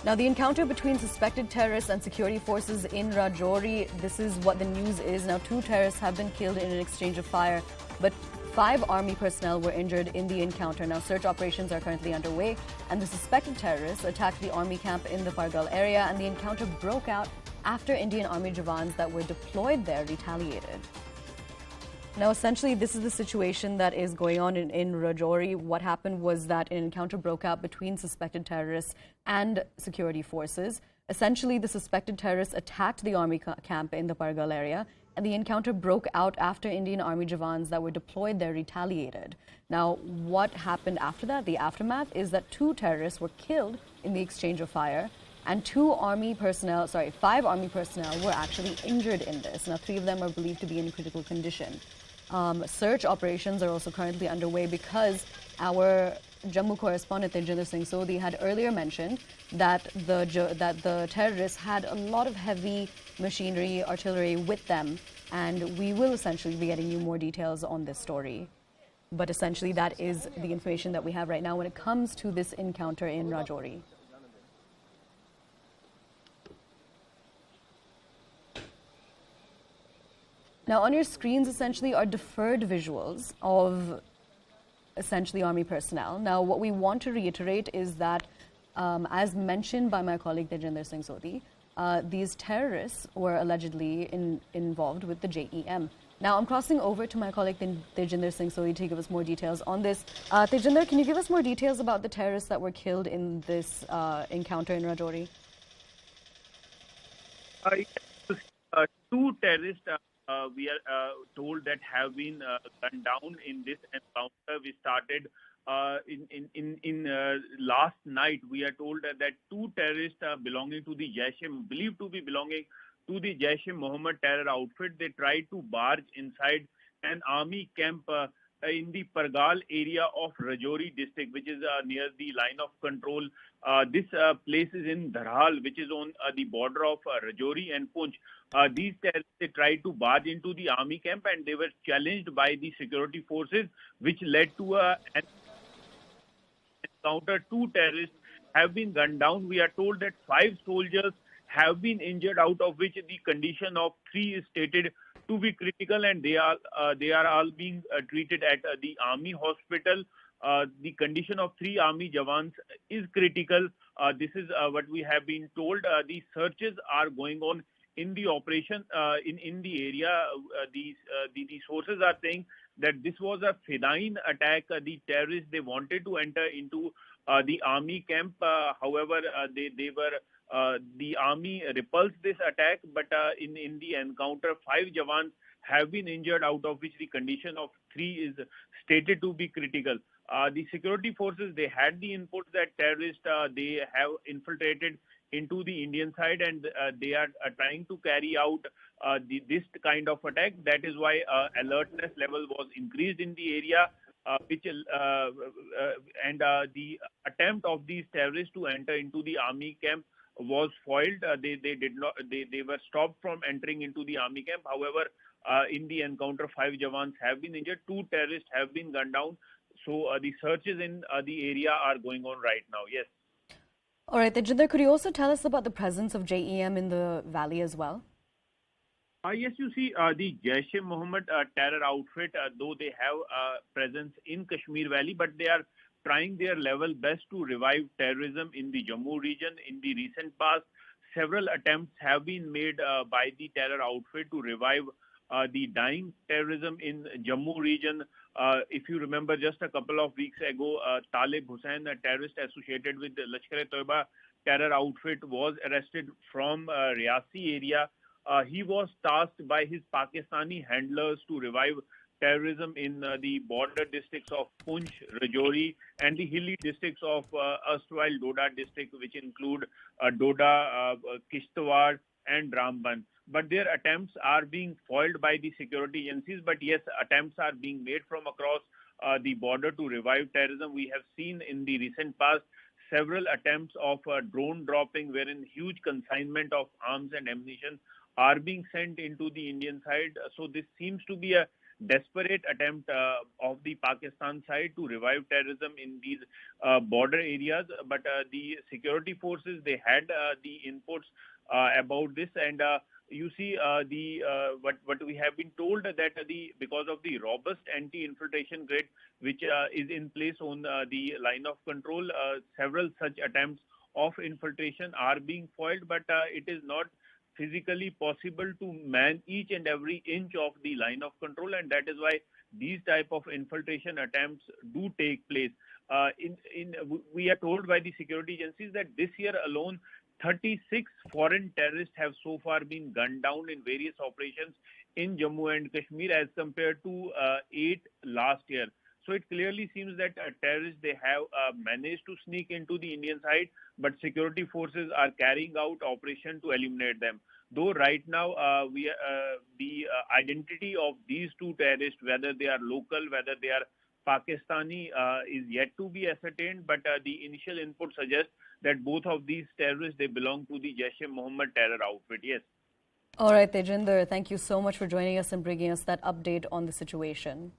Now, the encounter between suspected terrorists and security forces in Rajouri, this is what the news is. Now, 2 terrorists have been killed in an exchange of fire, but 5 army personnel were injured in the encounter. Now, search operations are currently underway, and the suspected terrorists attacked the army camp in the Pargal area, and the encounter broke out after Indian Army Jawans that were deployed there retaliated. Now, essentially, this is the situation that is going on in Rajouri. What happened was that an encounter broke out between suspected terrorists and security forces. Essentially, the suspected terrorists attacked the army camp in the Pargal area, and the encounter broke out after Indian Army Jawans that were deployed there retaliated. Now, what happened after that, the aftermath, is that 2 terrorists were killed in the exchange of fire, and 5 army personnel were actually injured in this. Now, 3 of them are believed to be in critical condition. Search operations are also currently underway because our Jammu correspondent Tejinder Singh Sodhi had earlier mentioned that the terrorists had a lot of heavy machinery, artillery with them, and we will essentially be getting you more details on this story. But essentially, that is the information that we have right now when it comes to this encounter in Rajouri. Now, on your screens, essentially, are deferred visuals of essentially army personnel. Now, what we want to reiterate is that, as mentioned by my colleague Tejinder Singh Sodhi, these terrorists were allegedly involved with the JEM. Now, I'm crossing over to my colleague Tejinder Singh Sodhi to give us more details on this. Tejinder, can you give us more details about the terrorists that were killed in this encounter in Rajouri? 2 terrorists we are told that have been gunned down in this encounter. We started in last night. We are told that 2 terrorists belonging to the believed to be belonging to the Jaish-e-Mohammed terror outfit. They tried to barge inside an army camp in the Pargal area of Rajori district, which is near the line of control. This place is in Dharhal, which is on the border of Rajori and Poonch. These terrorists, they tried to barge into the army camp, and they were challenged by the security forces, which led to an encounter. 2 terrorists have been gunned down. We are told that 5 soldiers have been injured, out of which the condition of 3 is stated to be critical, and they are all being treated at the army hospital. The condition of 3 army jawans is critical. This is what we have been told. The searches are going on in the operation in the area. The sources are saying that this was a feline attack. The terrorists, they wanted to enter into the army camp. However, the army repulsed this attack, but in the encounter, 5 jawans have been injured, out of which the condition of 3 is stated to be critical. The security forces, they had the inputs that terrorists, they have infiltrated into the Indian side, and they are trying to carry out this kind of attack. That is why alertness level was increased in the area, and the attempt of these terrorists to enter into the army camp was foiled. They were stopped from entering into the army camp. However, in the encounter, 5 jawans have been injured, 2 terrorists have been gunned down. So the searches in the area are going on right now. Yes. All right, Tejinder, could you also tell us about the presence of JEM in the valley as well? Yes, you see, the Jaish-e-Mohammed terror outfit, though they have presence in Kashmir Valley, but they are trying their level best to revive terrorism in the Jammu region. In the recent past, several attempts have been made by the terror outfit to revive the dying terrorism in Jammu region. If you remember, just a couple of weeks ago, Talib Hussain, a terrorist associated with the Lashkar-e-Toiba terror outfit, was arrested from Riyasi area. He was tasked by his Pakistani handlers to revive terrorism in the border districts of Poonch, Rajouri, and the hilly districts of erstwhile Doda district, which include Doda, Kishtwar, and Ramban. But their attempts are being foiled by the security agencies. But yes, attempts are being made from across the border to revive terrorism. We have seen in the recent past several attempts of drone dropping, wherein huge consignment of arms and ammunition are being sent into the Indian side. So this seems to be a desperate attempt of the Pakistan side to revive terrorism in these border areas. But the security forces, they had the inputs about this, and you see what we have been told that because of the robust anti-infiltration grid which is in place on the line of control, several such attempts of infiltration are being foiled, but it is not physically possible to man each and every inch of the line of control, and that is why these type of infiltration attempts do take place. We are told by the security agencies that this year alone 36 foreign terrorists have so far been gunned down in various operations in Jammu and Kashmir as compared to 8 last year. So it clearly seems that terrorists, they have managed to sneak into the Indian side, but security forces are carrying out operation to eliminate them. Though right now the identity of these two terrorists, whether they are local, whether they are Pakistani, is yet to be ascertained, but the initial input suggests that both of these terrorists, they belong to the Jaish-e-Mohammed terror outfit. Yes. All right, Tejinder, thank you so much for joining us and bringing us that update on the situation.